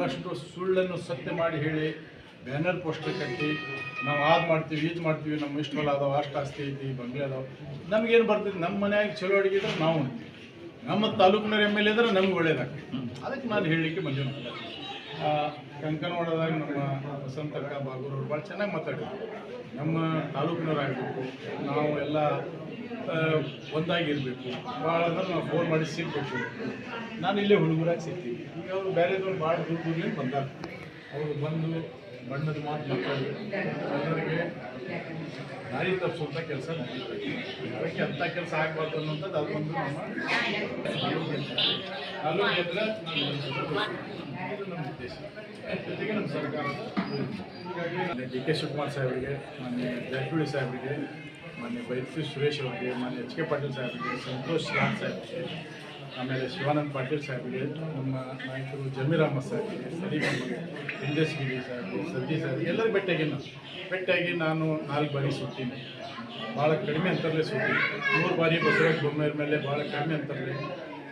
ಭಾಳಷ್ಟು ಸುಳ್ಳನ್ನು ಸತ್ಯ ಮಾಡಿ ಹೇಳಿ ಬ್ಯಾನರ್ ಪೋಸ್ಟರ್ ಕಟ್ಟಿ ನಾವು ಅದು ಮಾಡ್ತೀವಿ ಇದು ಮಾಡ್ತೀವಿ, ನಮ್ಮ ಇಷ್ಟವಲ್ಲ ಅದಾವೆ, ಅಷ್ಟು ಆಸ್ತಿ ಐತಿ, ಬಂಗ್ಲೆ ಅದಾವೆ, ನಮಗೇನು ಬರ್ತೈತಿ, ನಮ್ಮ ಮನ್ಯಾಗ ಚಲೋ ಅಡುಗೆ ಇದ್ರೆ ನಾವು ಉಣ್ತೀವಿ, ನಮ್ಮ ತಾಲೂಕಿನವ್ರ ಎಮ್ ಎಲ್ ಎ ಇದ್ರೆ ನಮ್ಗೆ ಒಳ್ಳೇದಾಗ್ತದೆ. ಅದಕ್ಕೆ ನಾನು ಹೇಳಲಿಕ್ಕೆ ಬಂದಿಲ್ಲ. ಕಂಕನವಾಡದಾಗ ನಮ್ಮ ವಸಂತಕ್ಕ ಬಾಗೂರವ್ರು ಭಾಳ ಚೆನ್ನಾಗಿ ಮಾತಾಡಿದ್ರು. ನಮ್ಮ ತಾಲೂಕಿನವರಾಗಬೇಕು, ನಾವು ಎಲ್ಲ ಒಂದಾಗಿರಬೇಕು, ಭಾಳ ಅಂದ್ರೆ ನಾವು ಫೋನ್ ಮಾಡಿ ಸಿಗಬೇಕು. ನಾನು ಇಲ್ಲೇ ಹುಡುಗರಾಗಿ ಸಿಗ್ತೀವಿ. ಈಗ ಅವರು ಬೇರೆದವ್ರು ಭಾಳ ದೂರದಿಂದ ಬಂದಾರ. ಅವರು ಬಂದು ಬಣ್ಣದ ಮಾತು ಮಾತಾಡಿ ಎಲ್ಲರಿಗೆ ದಾರಿ ತಪ್ಪಿಸುವಂಥ ಕೆಲಸ ನಡೀತದೆ. ಅದಕ್ಕೆ ಅಂಥ ಕೆಲಸ ಆಗಬಾರ್ದು ಅನ್ನೋಂಥದ್ದು ಅದೊಂದು ನಮ್ಮ ತಾಲೂಕು ಹತ್ರ ಇದು ನಮ್ಮ ಉದ್ದೇಶ. ಜೊತೆಗೆ ನಮ್ಮ ಸರ್ಕಾರದ ಹೀಗಾಗಿ ಡಿ ಕೆ ಶಿವಕುಮಾರ್ ಸಾಹೇಬರಿಗೆ, ಮಾನ್ಯ ಜಾರಕಿಹೊಳಿ ಸಾಹೇಬರಿಗೆ, ಮಾನ್ಯ ಬೈರತಿ ಸುರೇಶ್ ಅವರಿಗೆ, ಮಾನ್ಯ ಎಚ್ ಕೆ ಪಾಟೀಲ್ ಸಾಹೇಬರಿಗೆ, ಸಂತೋಷ್ ಲಾಡ್ ಸಾಹೇಬರಿಗೆ, ಆಮೇಲೆ ಶಿವಾನಂದ ಪಾಟೀಲ್ ಸಾಹೇಬರಿಗೆ, ನಮ್ಮ ನಾಯಕರು ಜಮೀರ್ ಅಹಮದ್ ಸಾಹೇಬರಿಗೆ, ಸಲೀಂ ಅಹಮದ್, ಇಂಡಸ್ಗಿರಿ ಸಾಹೇಬರು, ಸರ್ಜಿ ಸಾಹೇಬ್ ಎಲ್ಲರೂ ಭೇಟಿಯಾಗಿ ನಾನು 4 ಬಾರಿ ಸುತ್ತೀನಿ. ಭಾಳ ಕಡಿಮೆ ಅಂತರಲ್ಲೇ ಸುತ್ತೀನಿ. 3 ಬಾರಿ ಬಸವರಾಜ ಬೊಮ್ಮಾಯಿ ಮೇಲೆ ಭಾಳ ಕಡಿಮೆ ಅಂತರಲ್ಲೇ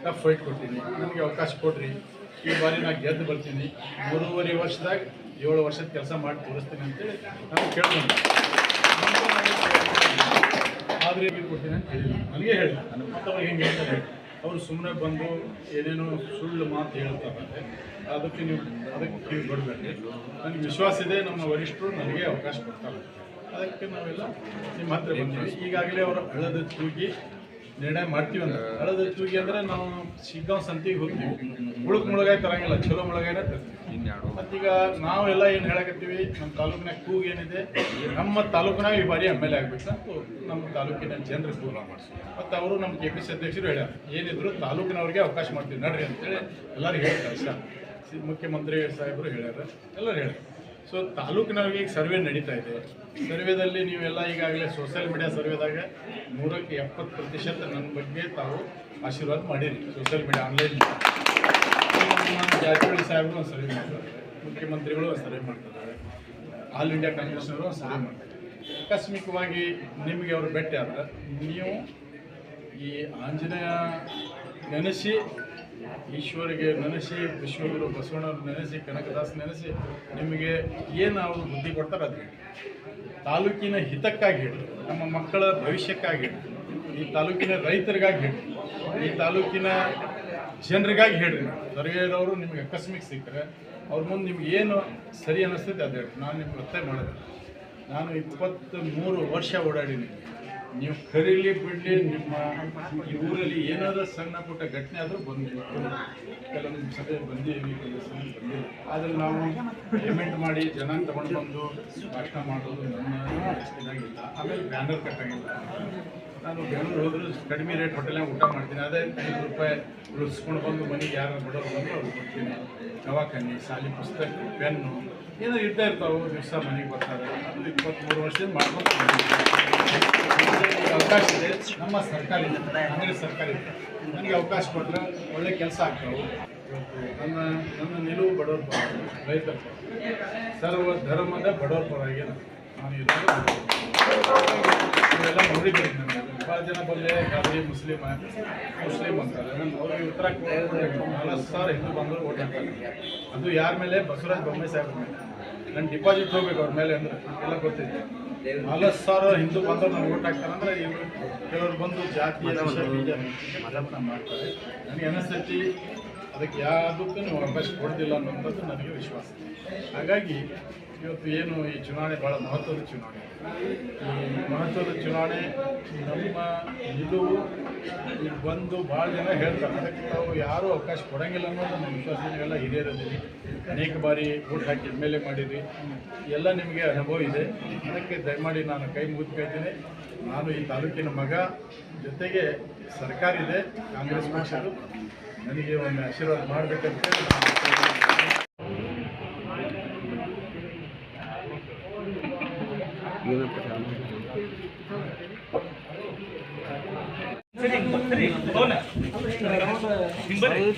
ಟಫ್ ಫೈಟ್ ಕೊಡ್ತೀನಿ. ನನಗೆ ಅವಕಾಶ ಕೊಡ್ರಿ, ಈ ಬಾರಿ ನಾನು ಗೆದ್ದು ಬರ್ತೀನಿ, 3.5 ವರ್ಷದಾಗ 7 ವರ್ಷದ ಕೆಲಸ ಮಾಡಿ ತೋರಿಸ್ತೀನಿ ಅಂತೇಳಿ ನಾನು ಕೇಳ್ತೀನಿ. ಆದರೆ ಕೊಡ್ತೀನಿ ಅಂತ ಹೇಳಿಲ್ಲ, ನನಗೆ ಹೇಳಿಲ್ಲ. ನನ್ನ ಮತ್ತವ್ರಿಗೆ ಹೆಂಗೆ ಹೇಳ್ತಾರೆ, ಅವರು ಸುಮ್ಮನೆ ಬಂದು ಏನೇನೋ ಸುಳ್ಳು ಮಾತು ಹೇಳ್ತಾರೆ. ಅದಕ್ಕೆ ನೀವು ಕೊಡಬೇಡ್ರಿ. ನನಗೆ ವಿಶ್ವಾಸ ಇದೆ, ನಮ್ಮ ವರಿಷ್ಠರು ನನಗೆ ಅವಕಾಶ ಕೊಡ್ತಾರೆ. ಅದಕ್ಕೆ ನಾವೆಲ್ಲ ನಿಮ್ಮ ಹತ್ರ ಬಂದೀವಿ. ಈಗಾಗಲೇ ಅವರು ಹಳ್ಳದ ತೂಗಿ ನಿರ್ಣಯ ಮಾಡ್ತೀವಿ ಅಂದ್ರೆ, ಹಳ್ಳದ ತೂಗಿ ಅಂದರೆ ನಾವು ಶಿಗ್ಗಾಂವ್ ಸಂತಿಗೆ ಹೋಗ್ತೀವಿ, ಮುಳುಗಾಯಿ ತರಂಗಿಲ್ಲ, ಚಲೋ ಮುಳುಗಾಯಿನ ತರ್ತೀವಿ. ಮತ್ತೀಗ ನಾವೆಲ್ಲ ಏನು ಹೇಳಕತ್ತೀವಿ, ನಮ್ಮ ತಾಲೂಕಿನಾಗ ಕೂಗು ಏನಿದೆ, ನಮ್ಮ ತಾಲೂಕಿನಾಗ ಈ ಬಾರಿ ಎಮ್ ಎಲ್ ಎ ಆಗಬೇಕಂತ ನಮ್ಮ ತಾಲೂಕಿನ ಜನರಿಗೆ ಕೂಗ ಮಾಡಿಸ್ತೀವಿ. ಮತ್ತು ಅವರು ನಮ್ಮ KPC ಅಧ್ಯಕ್ಷರು ಹೇಳ್ಯಾರ, ಏನಿದ್ರು ತಾಲೂಕಿನವ್ರಿಗೆ ಅವಕಾಶ ಮಾಡ್ತೀವಿ ನಡ್ರಿ ಅಂತೇಳಿ ಎಲ್ಲರಿಗೂ ಹೇಳ್ತಾರೆ. ಮುಖ್ಯಮಂತ್ರಿ ಸಾಹೇಬರು ಹೇಳ್ಯಾರ, ಎಲ್ಲರೂ ಹೇಳ್ಯಾರ. ಸೊ ತಾಲೂಕಿನವ್ರಿಗೆ ಈಗ ಸರ್ವೆ ನಡೀತಾ ಇದೆ. ಸರ್ವೆದಲ್ಲಿ ನೀವೆಲ್ಲ ಈಗಾಗಲೇ ಸೋಷಿಯಲ್ ಮೀಡಿಯಾ ಸರ್ವೆದಾಗ 170% ನನ್ನ ಬಗ್ಗೆ ತಾವು ಆಶೀರ್ವಾದ ಮಾಡಿರಿ. ಸೋಷಿಯಲ್ ಮೀಡಿಯಾ ಆನ್ಲೈನ್ ಜಾರಕಿಹೊಳಿ ಸಾಹೇಬರು ಒಂದು ಸರ್ವೆ ಮಾಡ್ತಾರೆ, ಮುಖ್ಯಮಂತ್ರಿಗಳು ಒಂದು ಸರ್ವೆ ಮಾಡ್ತಾರೆ, ಆಲ್ ಇಂಡಿಯಾ ಕಾಂಗ್ರೆಸ್ನವರು ಒಂದು ಸರ್ವೆ ಮಾಡ್ತಾರೆ. ಆಕಸ್ಮಿಕವಾಗಿ ನಿಮಗೆ ಅವರು ಭೇಟಿ ಆದ್ರೆ ನೀವು ಈ ಆಂಜನೇಯ ನೆನೆಸಿ, ಈಶ್ವರಿಗೆ ನೆನೆಸಿ, ವಿಶ್ವಗುರು ಬಸವಣ್ಣವ್ರು ನೆನೆಸಿ, ಕನಕದಾಸ್ ನೆನೆಸಿ, ನಿಮಗೆ ಏನು ಅವರು ಬುದ್ಧಿ ಕೊಡ್ತಾರೆ ಅದು ಹೇಳಿ. ತಾಲೂಕಿನ ಹಿತಕ್ಕಾಗಿ ಹೇಳಿ, ನಮ್ಮ ಮಕ್ಕಳ ಭವಿಷ್ಯಕ್ಕಾಗಿ ಹೇಳಿ, ಈ ತಾಲೂಕಿನ ರೈತರಿಗಾಗಿ ಹೇಳಿ, ಈ ತಾಲೂಕಿನ ಜನರಿಗಾಗಿ ಹೇಳ್ರಿ. ಸರ್ವೇದವರು ನಿಮಗೆ ಆಕಸ್ಮಿಕ ಸಿಕ್ಕರೆ ಅವ್ರ ಮುಂದೆ ನಿಮ್ಗೆ ಏನು ಸರಿ ಅನ್ನಿಸ್ತೈತೆ ಅದು ಹೇಳಿ. ನಾನು ನಿಮ್ಗೆ ಒತ್ತಾಯ ಮಾಡೋದು, ನಾನು 23 ವರ್ಷ ಓಡಾಡೀನಿ. ನೀವು ಕರೀಲಿ ಬಿಡಲಿ, ನಿಮ್ಮ ಈ ಊರಲ್ಲಿ ಏನಾದರೂ ಸಣ್ಣ ಪುಟ್ಟ ಘಟನೆ ಆದರೂ ಬಂದು ಕೆಲವೊಂದು ಸಭೆ ಬಂದೀವಿ, ಕೆಲವು ಸಭೆ ಬಂದಿಲ್ಲ. ಆದರೆ ನಾವು ಪೇಮೆಂಟ್ ಮಾಡಿ ಜನ ತಗೊಂಡು ಬಂದು ಭಾಷಣ ಮಾಡೋದು ನನ್ನ ಇದಾಗಿಲ್ಲ. ಆಮೇಲೆ ಬ್ಯಾನರ್ ಕಟ್ಟಂಗಿಲ್ಲ. ನಾನು ಬೆಂಗಳೂರು ಹೋದರೂ ಕಡಿಮೆ ರೇಟ್ ಹೋಟೆಲ್ನಾಗ ಊಟ ಮಾಡ್ತೀನಿ. ಅದೇ 5 ರೂಪಾಯಿ ಉಳಿಸ್ಕೊಂಡು ಬಂದು ಮನೆಗೆ ಯಾರು ಬಡೋರು ಬಂದು ಅವ್ರು ಕೊಡ್ತೀನಿ. ದವಾಖಾನೆ, ಶಾಲೆ ಪುಸ್ತಕ, ಪೆನ್ನು ಏನೋ ಇರ್ತಾ ಇರ್ತಾವೆ. ದಿವಸ ಮನೆಗೆ ಬರ್ತಾರೆ. ಅದು 23 ವರ್ಷದಿಂದ ಮಾಡ್ಕೊಂಡು ಅವಕಾಶ ಇದೆ. ನಮ್ಮ ಸರ್ಕಾರ ಇದೆ, ಕಾಂಗ್ರೆಸ್ ಸರ್ಕಾರ ಇದೆ. ನನಗೆ ಅವಕಾಶ ಕೊಟ್ಟರೆ ಒಳ್ಳೆ ಕೆಲಸ ಆಗ್ತಾವೆ. ಇವತ್ತು ನನ್ನ ನಿಲುವು ಬಡವ್ರ ಪರ, ರೈತರ ಪರ, ಸರ್ವ ಧರ್ಮದ ಬಡವ್ರ ಪರವಾಗಿ ನಾನು ಇರೋದು. ಇವೆಲ್ಲ ನೋಡಿದ್ದೀನಿ. ನನಗೆ ಭಾಳ ಜನ ಬಂದರೆ ಗಾದಿ ಮುಸ್ಲಿಮ್ ಅಂತಾರೆ. ಅವ್ರಿಗೆ ಉತ್ತರ 40,000 ಹಿಂದೂ ಬಂದರು ಓಟ್ ಹಾಕ್ತಾರೆ. ಅದು ಯಾರ ಮೇಲೆ? ಬಸವರಾಜ ಬೊಮ್ಮಾಯಿ ಸಾಹೇಬ್ರ ಮೇಲೆ. ನನ್ನ ಡಿಪಾಸಿಟ್ ಹೋಗ್ಬೇಕು ಅವ್ರ ಮೇಲೆ ಅಂದರೆ ಎಲ್ಲ ಗೊತ್ತಿದೆ. 40,000 ಹಿಂದೂ ಬಂದವ್ರು ನಾನು ಓಟ್ ಹಾಕ್ತಾರೆ ಅಂದರೆ ಇವರು ಕೆಲವರು ಬಂದು ಜಾತಿಯ ಮಾತಾಡ್ತಾ ಮಾಡ್ತಾರೆ. ನನಗೆ ಅನಿಸ್ತೈತಿ ಅದಕ್ಕೆ ಯಾವುದಕ್ಕೂ ನೀವು ಅವಕಾಶ ಕೊಡೋದಿಲ್ಲ ಅನ್ನೋಂಥದ್ದು ನನಗೆ ವಿಶ್ವಾಸ. ಹಾಗಾಗಿ ಇವತ್ತು ಏನು ಈ ಚುನಾವಣೆ ಭಾಳ ಮಹತ್ವದ ಚುನಾವಣೆ. ಈ ಮಹತ್ವದ ಚುನಾವಣೆ ನಮ್ಮ ನಿಲುವು ಈಗ ಬಂದು ಭಾಳ ಜನ ಹೇಳ್ತಾರೆ. ಅದಕ್ಕೆ ನಾವು ಯಾರೂ ಅವಕಾಶ ಕೊಡೋಂಗಿಲ್ಲ ಅನ್ನೋದು ನಮ್ಮ ವಿಶ್ವಾಸ. ನೀವೆಲ್ಲ ಹಿರಿಯರಿದ್ದೀರಿ, ಅನೇಕ ಬಾರಿ ಓಟ್ ಹಾಕಿ ಎಮ್.ಎಲ್.ಎ ಮಾಡಿರಿ, ಎಲ್ಲ ನಿಮಗೆ ಅನುಭವ ಇದೆ. ಅದಕ್ಕೆ ದಯಮಾಡಿ ನಾನು ಕೈ ಮುಗಿದ್ಕೊಳ್ತೀನಿ. ನಾನು ಈ ತಾಲೂಕಿನ ಮಗ, ಜೊತೆಗೆ ಸರ್ಕಾರ ಇದೆ, ಕಾಂಗ್ರೆಸ್ ಪಕ್ಷದ್ದು. ನನಗೆ ಒಂದು ಆಶೀರ್ವಾದ ಮಾಡಬೇಕಂತೇಳಿ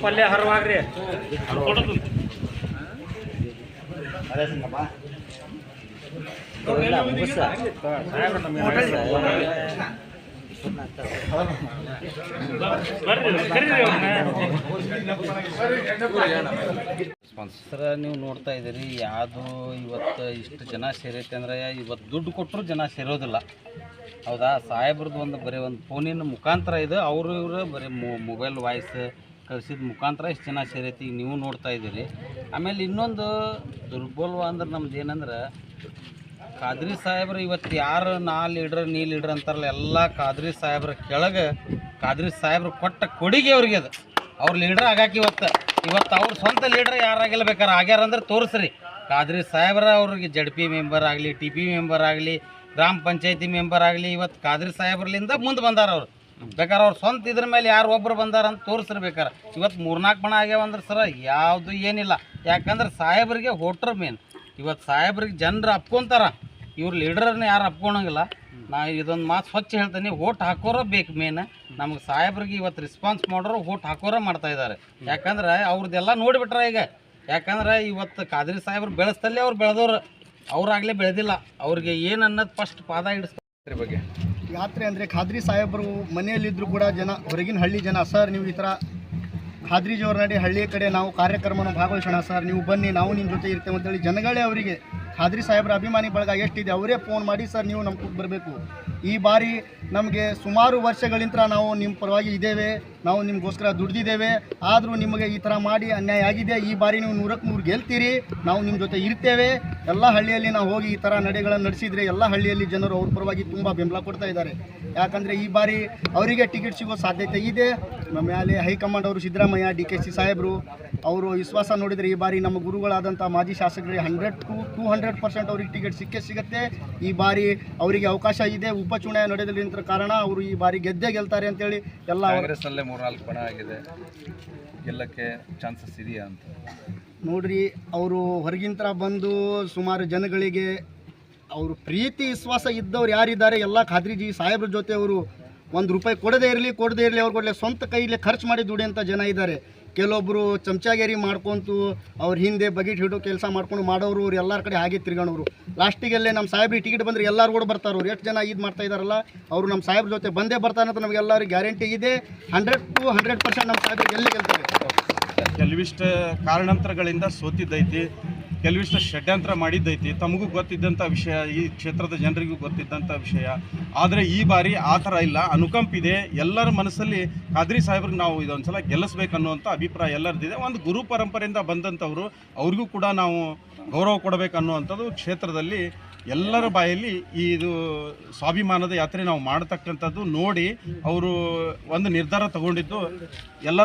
ಪಲ್ಯ ಹರವಾಗ್ರಿ ಬರ್ರಿ ರೆಸ್ಪಾನ್ಸ್? ಸರ ನೀವು ನೋಡ್ತಾ ಇದ್ದೀರಿ ಯಾವುದು ಇವತ್ತು ಇಷ್ಟು ಜನ ಸೇರೈತೆ ಅಂದರೆ ಇವತ್ತು ದುಡ್ಡು ಕೊಟ್ಟರು ಜನ ಸೇರೋದಿಲ್ಲ. ಹೌದಾ? ಸಾಹೇಬ್ರದ್ದು ಒಂದು ಬರೀ ಒಂದು ಫೋನಿನ ಮುಖಾಂತರ ಇದು, ಅವರು ಇವರು ಬರೀ ಮೊಬೈಲ್ ವಾಯ್ಸ್ ಕಳಿಸಿದ ಮುಖಾಂತರ ಇಷ್ಟು ಜನ ಸೇರೈತಿ. ಈಗ ನೀವು ನೋಡ್ತಾ ಇದ್ದೀರಿ. ಆಮೇಲೆ ಇನ್ನೊಂದು ದುರ್ಬಲ ಅಂದ್ರೆ ನಮ್ದು ಏನಂದ್ರೆ ಖಾದ್ರಿ ಸಾಹೇಬ್ರು ಇವತ್ತು ಯಾರು ನೀ ಲೀಡ್ರ್ ಅಂತಾರಲ್ಲ, ಎಲ್ಲ ಖಾದ್ರಿ ಸಾಹೇಬ್ರ ಕೆಳಗೆ ಖಾದ್ರಿ ಸಾಹೇಬ್ರು ಕೊಟ್ಟ ಕೊಡುಗೆ ಅವ್ರಿಗೆ ಅದು. ಅವ್ರ ಲೀಡ್ರ್ ಆಗಾಕೆ ಇವತ್ತು ಅವ್ರ ಸ್ವಂತ ಲೀಡ್ರ್ ಯಾರಾಗಿಲ್ಲ ಬೇಕಾರೆ ಆಗ್ಯಾರ ಅಂದ್ರೆ ತೋರಿಸ್ರಿ. ಖಾದ್ರಿ ಸಾಹೇಬ್ರ ಅವ್ರಿಗೆ ZP ಮೆಂಬರ್ ಆಗಲಿ, TP ಮೆಂಬರ್ ಆಗಲಿ, ಗ್ರಾಮ ಪಂಚಾಯತಿ ಮೆಂಬರ್ ಆಗಲಿ, ಇವತ್ತು ಖಾದ್ರಿ ಸಾಹೇಬ್ರಲಿಂದ ಮುಂದೆ ಬಂದಾರ ಅವ್ರು. ಬೇಕಾರೆ ಅವ್ರು ಸ್ವಂತ ಇದ್ರ ಮೇಲೆ ಯಾರು ಒಬ್ಬರು ಬಂದಾರ ಅಂತ ತೋರಿಸ್ರಿ. ಇವತ್ತು 3-4 ಬಣ ಆಗ್ಯಾವಂದ್ರೆ ಸರ ಯಾವುದು ಏನಿಲ್ಲ. ಯಾಕಂದ್ರೆ ಸಾಹೇಬ್ರಿಗೆ ವೋಟ್ರ್ ಮೇನ್. ಇವತ್ತು ಸಾಹೇಬ್ರಿಗೆ ಜನರು ಅಪ್ಕೊಂತಾರ, ಇವ್ರು ಲೀಡರ್ನ ಯಾರು ಅಪ್ಕೊಳಂಗಿಲ್ಲ. ನಾ ಇದೊಂದು ಮಾತು ಸ್ವಚ್ಛ ಹೇಳ್ತೀನಿ, ವೋಟ್ ಹಾಕೋರ ಬೇಕು ಮೇನ್. ನಮ್ಗೆ ಸಾಹೇಬ್ರಿಗೆ ಇವತ್ತು ರೆಸ್ಪಾನ್ಸ್ ಮಾಡೋರು ವೋಟ್ ಹಾಕೋರ ಮಾಡ್ತಾ ಇದ್ದಾರೆ. ಯಾಕಂದ್ರೆ ಅವ್ರದ್ದೆಲ್ಲ ನೋಡಿಬಿಟ್ರ ಈಗ. ಯಾಕಂದ್ರೆ ಇವತ್ತು ಖಾದ್ರಿ ಸಾಹೇಬ್ರು ಬೆಳೆಸ್ತಲ್ಲೇ ಅವ್ರು ಬೆಳೆದವ್ರು, ಅವ್ರಾಗಲೇ ಬೆಳೆದಿಲ್ಲ. ಅವ್ರಿಗೆ ಏನು ಅನ್ನೋದು ಫಸ್ಟ್ ಪಾದ ಹಿಡಿಸ್ತಾರೆ ಬಗ್ಗೆ ಯಾತ್ರೆ ಅಂದರೆ ಖಾದ್ರಿ ಸಾಹೇಬರು ಮನೆಯಲ್ಲಿದ್ದರೂ ಕೂಡ ಜನ, ಹೊರಗಿನ ಹಳ್ಳಿ ಜನ, ಸರ್ ನೀವು ಈ ಥರ ಖಾದ್ರಿಜಿಯವ್ರ ನಡೆ ಹಳ್ಳಿಯ ಕಡೆ ನಾವು ಕಾರ್ಯಕ್ರಮನ ಭಾಗವಹಿಸೋಣ ಸರ್, ನೀವು ಬನ್ನಿ, ನಾವು ನಿಮ್ಮ ಜೊತೆ ಇರ್ತೇವೆ ಅಂತೇಳಿ ಜನಗಳೇ ಅವರಿಗೆ ಖಾದ್ರಿ ಸಾಹೇಬ್ರ ಅಭಿಮಾನಿ ಬಳಗ ಎಷ್ಟಿದೆ ಅವರೇ ಫೋನ್ ಮಾಡಿ ಸರ್ ನೀವು ನಮ್ಮ ಕೂತ್ ಬರಬೇಕು. ಈ ಬಾರಿ ನಮಗೆ ಸುಮಾರು ವರ್ಷಗಳಿಂದ ನಾವು ನಿಮ್ಮ ಪರವಾಗಿ ಇದ್ದೇವೆ, ನಾವು ನಿಮಗೋಸ್ಕರ ದುಡ್ದಿದ್ದೇವೆ, ಆದರೂ ನಿಮಗೆ ಈ ಥರ ಮಾಡಿ ಅನ್ಯಾಯ ಆಗಿದೆ. ಈ ಬಾರಿ ನೀವು 100ಕ್ಕೆ 100 ಗೆಲ್ತೀರಿ, ನಾವು ನಿಮ್ಮ ಜೊತೆ ಇರ್ತೇವೆ. ಎಲ್ಲ ಹಳ್ಳಿಯಲ್ಲಿ ನಾವು ಹೋಗಿ ಈ ಥರ ನಡೆಗಳನ್ನು ನಡೆಸಿದರೆ ಎಲ್ಲ ಹಳ್ಳಿಯಲ್ಲಿ ಜನರು ಅವ್ರ ಪರವಾಗಿ ತುಂಬ ಬೆಂಬಲ ಕೊಡ್ತಾ ಇದ್ದಾರೆ. ಯಾಕಂದರೆ ಈ ಬಾರಿ ಅವರಿಗೆ ಟಿಕೆಟ್ ಸಿಗೋ ಸಾಧ್ಯತೆ ಇದೆ. ನಮ್ಮ ಮೇಲೆ ಹೈಕಮಾಂಡ್ ಅವರು ಸಿದ್ದರಾಮಯ್ಯ, DKC ಸಾಹೇಬರು ಅವರು ವಿಶ್ವಾಸ ನೋಡಿದರೆ ಈ ಬಾರಿ ನಮ್ಮ ಗುರುಗಳಾದಂಥ ಮಾಜಿ ಶಾಸಕರಿಗೆ 100 to 200% ಅವ್ರಿಗೆ ಟಿಕೆಟ್ ಸಿಗುತ್ತೆ. ಈ ಬಾರಿ ಅವರಿಗೆ ಅವಕಾಶ ಇದೆ. ಉಪಚುನಾವಣೆ ನಡೆಯಲಿಂತ ಕಾರಣ ಅವರು ಈ ಬಾರಿ ಗೆಲ್ತಾರೆ ಅಂತೇಳಿ ಎಲ್ಲ ಕಾಂಗ್ರೆಸ್ಸಲ್ಲೇ 3-4 ಬಣ ಆಗಿದೆ, ಗೆಲ್ಲಕ್ಕೆ ಚಾನ್ಸಸ್ ಇದೆಯಾ ಅಂತ ನೋಡ್ರಿ. ಅವರು ಹೊರಗಿಂತ ಬಂದು ಸುಮಾರು ಜನಗಳಿಗೆ ಅವರು ಪ್ರೀತಿ ವಿಶ್ವಾಸ ಇದ್ದವ್ರು ಯಾರಿದ್ದಾರೆ ಎಲ್ಲ ಖಾದ್ರಿಜಿ ಸಾಹೇಬ್ರ ಜೊತೆ ಅವರು ₹1 ಕೊಡದೇ ಇರಲಿ ಅವ್ರು ಕೊಡಲಿ ಸ್ವಂತ ಕೈಯಲ್ಲಿ ಖರ್ಚು ಮಾಡಿ ದುಡಿಯೋಂಥ ಜನ ಇದ್ದಾರೆ. ಕೆಲವೊಬ್ಬರು ಚಮಚಾಗಿರಿ ಮಾಡ್ಕೊಂತು ಅವ್ರ ಹಿಂದೆ ಬಗೆಟ್ ಹಿಡೋ ಕೆಲಸ ಮಾಡ್ಕೊಂಡು ಮಾಡೋರು, ಅವ್ರು ಎಲ್ಲರ ಕಡೆ ಹಾಗೆ ತಿರ್ಗೋಣವರು. ಲಾಸ್ಟಿಗೆಲ್ಲೇ ನಮ್ಮ ಸಾಹೇಬ್ರಿಗೆ ಟಿಕೆಟ್ ಬಂದರೆ ಎಲ್ಲರೂ ಕೂಡ ಬರ್ತಾರೆ. ಅವ್ರು ಎಷ್ಟು ಜನ ಇದು ಮಾಡ್ತಾ ಇದ್ದಾರಲ್ಲ, ಅವರು ನಮ್ಮ ಸಾಹೇಬ್ರ ಜೊತೆ ಬಂದೇ ಬರ್ತಾರೆ ಅಂತ ನಮಗೆಲ್ಲರಿಗೂ ಗ್ಯಾರಂಟಿ ಇದೆ. 100 to 100% ನಮ್ಮ ಸಾಹೇಬ್ರಿಗೆ ಗೆಲ್ತಾರೆ. ಕೆಲವಿಷ್ಟು ಕಾರಣಾಂತರಗಳಿಂದ ಸೋತಿದ್ದೈತಿ, ಕೆಲವಿಷ್ಟು ಷಡ್ಯಂತ್ರ ಮಾಡಿದ್ದೈತಿ, ತಮಗೂ ಗೊತ್ತಿದ್ದಂಥ ವಿಷಯ, ಈ ಕ್ಷೇತ್ರದ ಜನರಿಗೂ ಗೊತ್ತಿದ್ದಂಥ ವಿಷಯ. ಆದರೆ ಈ ಬಾರಿ ಆ ಥರ ಇಲ್ಲ, ಅನುಕಂಪಿದೆ. ಎಲ್ಲರ ಮನಸ್ಸಲ್ಲಿ ಖಾದ್ರಿ ಸಾಹೇಬ್ರಿಗೆ ನಾವು ಇದೊಂದು ಸಲ ಗೆಲ್ಲಿಸ್ಬೇಕನ್ನುವಂಥ ಅಭಿಪ್ರಾಯ ಎಲ್ಲರದಿದೆ. ಒಂದು ಗುರು ಪರಂಪರೆಯಿಂದ ಬಂದಂಥವ್ರು, ಅವ್ರಿಗೂ ಕೂಡ ನಾವು ಗೌರವ ಕೊಡಬೇಕನ್ನುವಂಥದ್ದು ಕ್ಷೇತ್ರದಲ್ಲಿ ಎಲ್ಲರ ಬಾಯಲ್ಲಿ ಇದು ಸ್ವಾಭಿಮಾನದ ಯಾತ್ರೆ ನಾವು ಮಾಡತಕ್ಕಂಥದ್ದು ನೋಡಿ ಅವರು ಒಂದು ನಿರ್ಧಾರ ತಗೊಂಡಿದ್ದು ಎಲ್ಲ